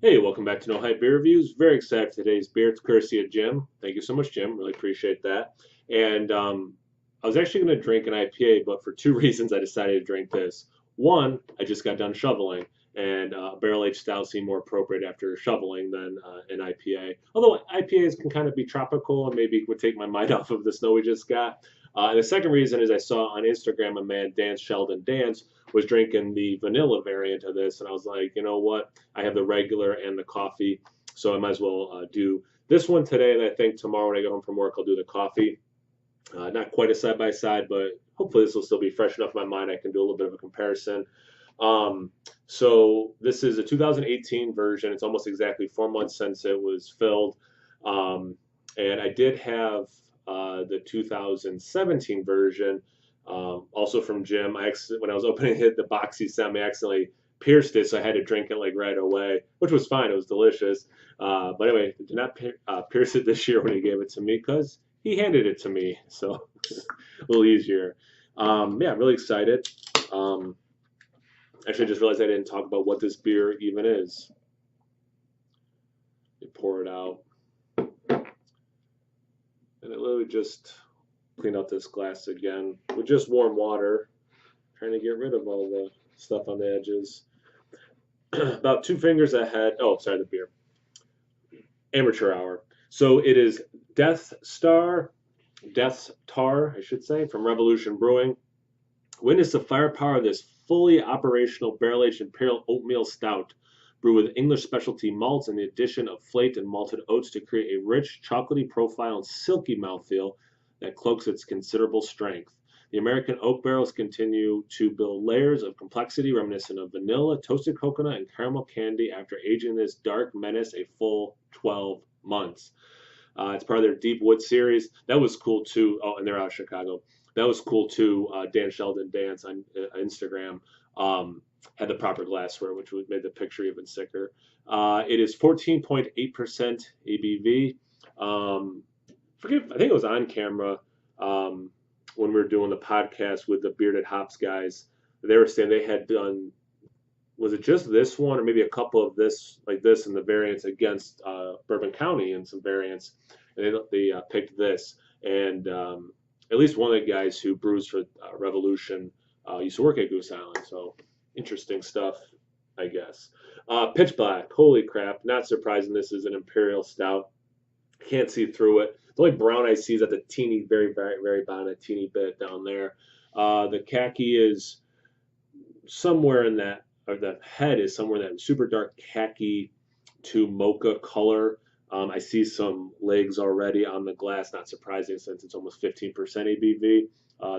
Hey, welcome back to No Hype Beer Reviews. Very excited for today's beer. It's courtesy of Jim. Thank you so much, Jim. Really appreciate that. And I was actually going to drink an IPA, but for two reasons I decided to drink this. One, I just got done shoveling, and barrel aged stout seemed more appropriate after shoveling than an IPA. Although IPAs can kind of be tropical and maybe would take my mind off of the snow we just got. And the second reason is I saw on Instagram a man, Dance Sheldon Dance, was drinking the vanilla variant of this, and I was like, you know what? I have the regular and the coffee, so I might as well do this one today. And I think tomorrow when I get home from work, I'll do the coffee. Not quite a side by side, but hopefully this will still be fresh enough in my mind. I can do a little bit of a comparison. So this is a 2018 version. It's almost exactly 4 months since it was filled. And I did have the 2017 version, also from Jim. When I was opening the box he sent me, I accidentally pierced it, so I had to drink it like right away, which was fine. It was delicious. But anyway, did not pierce it this year when he gave it to me because he handed it to me, so a little easier. Yeah, I'm really excited. Um, Actually, I just realized I didn't talk about what this beer even is. You pour it out, and it literally just clean out this glass again with just warm water, trying to get rid of all the stuff on the edges. About two fingers ahead. Oh, sorry, the beer. Amateur hour. So it is Death's Tar, I should say, from Revolution Brewing. Witness the firepower of this fully operational barrel-aged imperial oatmeal stout, brewed with English specialty malts and the addition of flaked and malted oats to create a rich, chocolatey profile and silky mouthfeel that cloaks its considerable strength. The American oak barrels continue to build layers of complexity reminiscent of vanilla, toasted coconut, and caramel candy after aging this dark menace a full 12 months. It's part of their Deep Wood series. That was cool too. Oh, and they're out of Chicago. That was cool too. Dan Sheldon Dance on Instagram had the proper glassware, which made the picture even sicker. It is 14.8% ABV. I think it was on camera when we were doing the podcast with the Bearded Hops guys. They were saying they had done, was it just this one or maybe a couple of this like this and the variants against Bourbon County and some variants, and they picked this. And at least one of the guys who brews for Revolution used to work at Goose Island, so interesting stuff, I guess. Pitch Black, holy crap! Not surprising. This is an imperial stout. Can't see through it. The only brown I see is at the teeny, very, very, very bottom, a teeny bit down there. The khaki is somewhere in that, or the head is somewhere in that super dark khaki to mocha color. I see some legs already on the glass, not surprising since it's almost 15% ABV.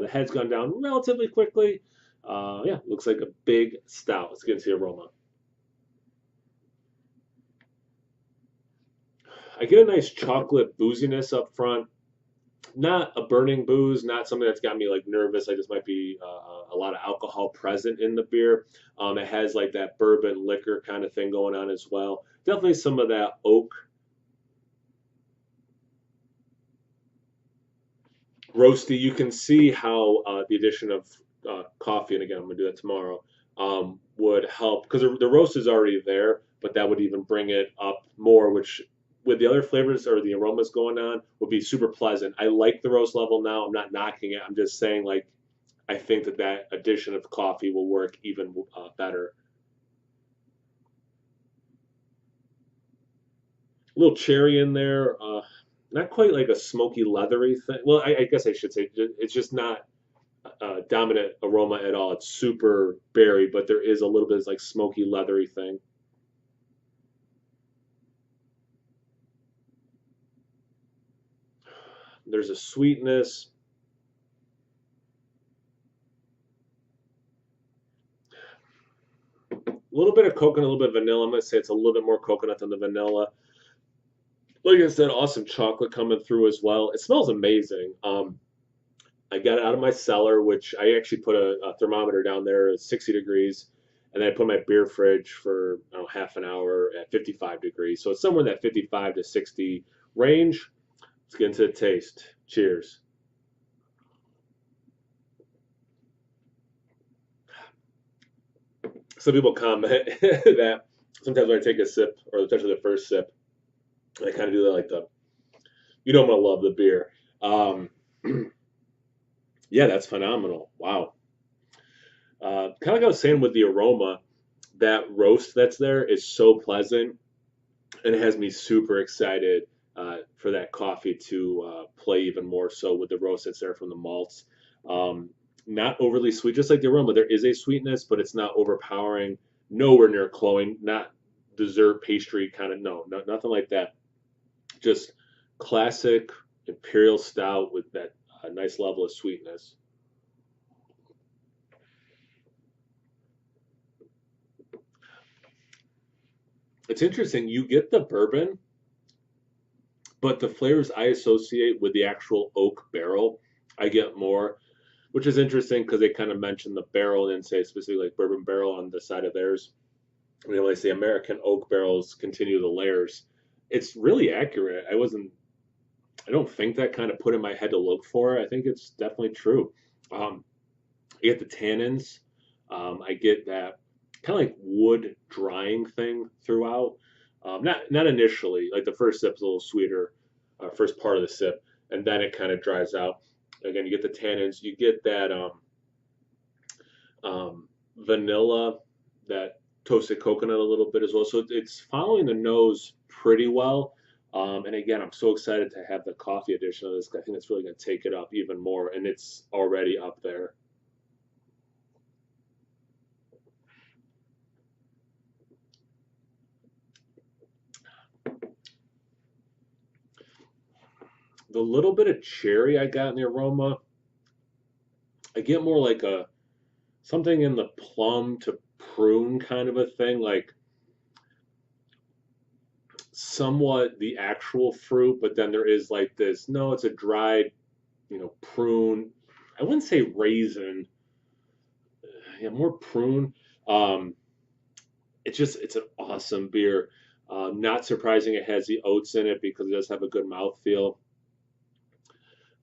The head's gone down relatively quickly. Yeah, looks like a big stout. Let's get into the aroma. I get a nice chocolate booziness up front. Not a burning booze, not something that's got me like nervous. Like this might be a lot of alcohol present in the beer. It has like that bourbon liquor kind of thing going on as well. Definitely some of that oak roasty. You can see how the addition of coffee, and again, I'm gonna do that tomorrow, would help because the roast is already there, but that would even bring it up more, which with the other flavors or the aromas going on would be super pleasant. I like the roast level now. I'm not knocking it. I'm just saying like I think that addition of coffee will work even better. A little cherry in there. Not quite like a smoky leathery thing. Well, I guess I should say it's just not dominant aroma at all. It's super berry, but there is a little bit of like smoky leathery thing. There's a sweetness, a little bit of coconut, a little bit of vanilla. I'm gonna say it's a little bit more coconut than the vanilla. Like I said, awesome chocolate coming through as well. It smells amazing. I got it out of my cellar, which I actually put a thermometer down there at 60 degrees, and then I put my beer fridge for I don't know, half an hour at 55 degrees. So it's somewhere in that 55 to 60 range. Let's get into the taste. Cheers. Some people comment that Sometimes when I take a sip, or especially the first sip, I kind of do that like you know I'm gonna love the beer. Um, yeah, that's phenomenal. Wow. Kind of like I was saying with the aroma, that roast that's there is so pleasant, and it has me super excited for that coffee to play even more so with the roast that's there from the malts. Um, Not overly sweet, just like the aroma. There is a sweetness, but it's not overpowering. Nowhere near cloying. Not dessert pastry kind of. No, nothing like that. Just classic imperial stout with that nice level of sweetness. It's interesting. You get the bourbon, but the flavors I associate with the actual oak barrel, I get more, which is interesting because they kind of mention the barrel and say specifically like bourbon barrel on the side of theirs. You know, when they say American oak barrels continue the layers, it's really accurate. I don't think that kind of put in my head to look for. I think it's definitely true. Um, I get the tannins. I get that kind of like wood drying thing throughout. Not initially, like the first sip's a little sweeter, first part of the sip, and then it kind of dries out. Again, you get the tannins. You get that vanilla, that toasted coconut a little bit as well. So it's following the nose pretty well. And again, I'm so excited to have the coffee edition of this. I think it's really going to take it up even more, and it's already up there. The little bit of cherry I got in the aroma, I get more like a something in the plum to prune kind of a thing, like somewhat the actual fruit, but then there is like this, no, it's a dried, prune. I wouldn't say raisin, yeah, more prune. Um, it's an awesome beer. Not surprising it has the oats in it because it does have a good mouthfeel.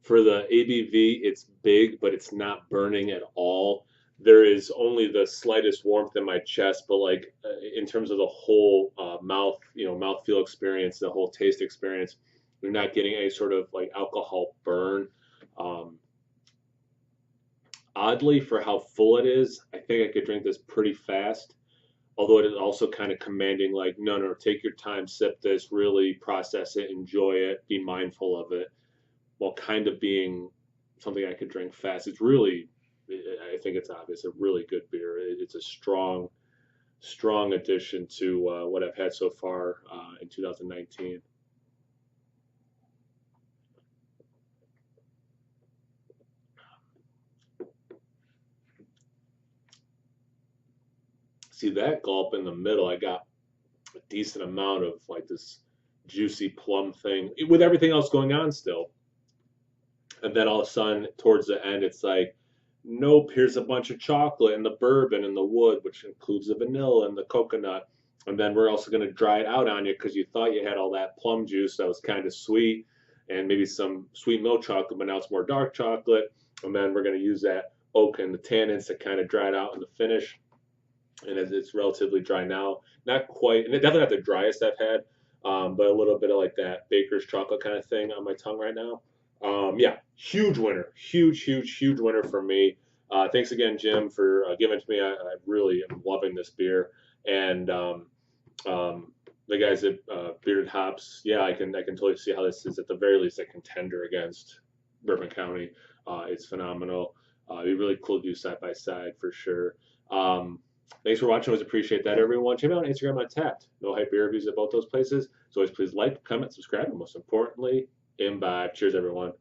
For the ABV, it's big, but it's not burning at all. There is only the slightest warmth in my chest, but like in terms of the whole mouthfeel experience, the whole taste experience, you're not getting any sort of like alcohol burn. Um, Oddly, for how full it is, I think I could drink this pretty fast. Although it is also kind of commanding, like, no, no, take your time, sip this, really process it, enjoy it, be mindful of it, while kind of being something I could drink fast. It's really, I think it's obvious, a really good beer. It's a strong, strong addition to what I've had so far in 2019. See that gulp in the middle, I got a decent amount of like this juicy plum thing with everything else going on still. And then all of a sudden, towards the end, it's like, nope, here's a bunch of chocolate and the bourbon and the wood, which includes the vanilla and the coconut. And then we're also going to dry it out on you because you thought you had all that plum juice that was kind of sweet and maybe some sweet milk chocolate, but now it's more dark chocolate. And then we're going to use that oak and the tannins to kind of dry it out in the finish. And it's relatively dry now. Not quite, and it definitely not the driest I've had, but a little bit of like that baker's chocolate kind of thing on my tongue right now. Yeah, huge winner, huge, huge, huge winner for me. Thanks again, Jim, for giving it to me. I really am loving this beer, and the guys at Bearded Hops, yeah, I can totally see how this is at the very least a contender against Bourbon County. It's phenomenal. It'd be really cool to do side by side for sure. Thanks for watching. Always appreciate that, everyone. Check me out on Instagram on Tapped. No hype beer reviews at both those places. So always please like, comment, subscribe, and most importantly, imbibe. Cheers, everyone.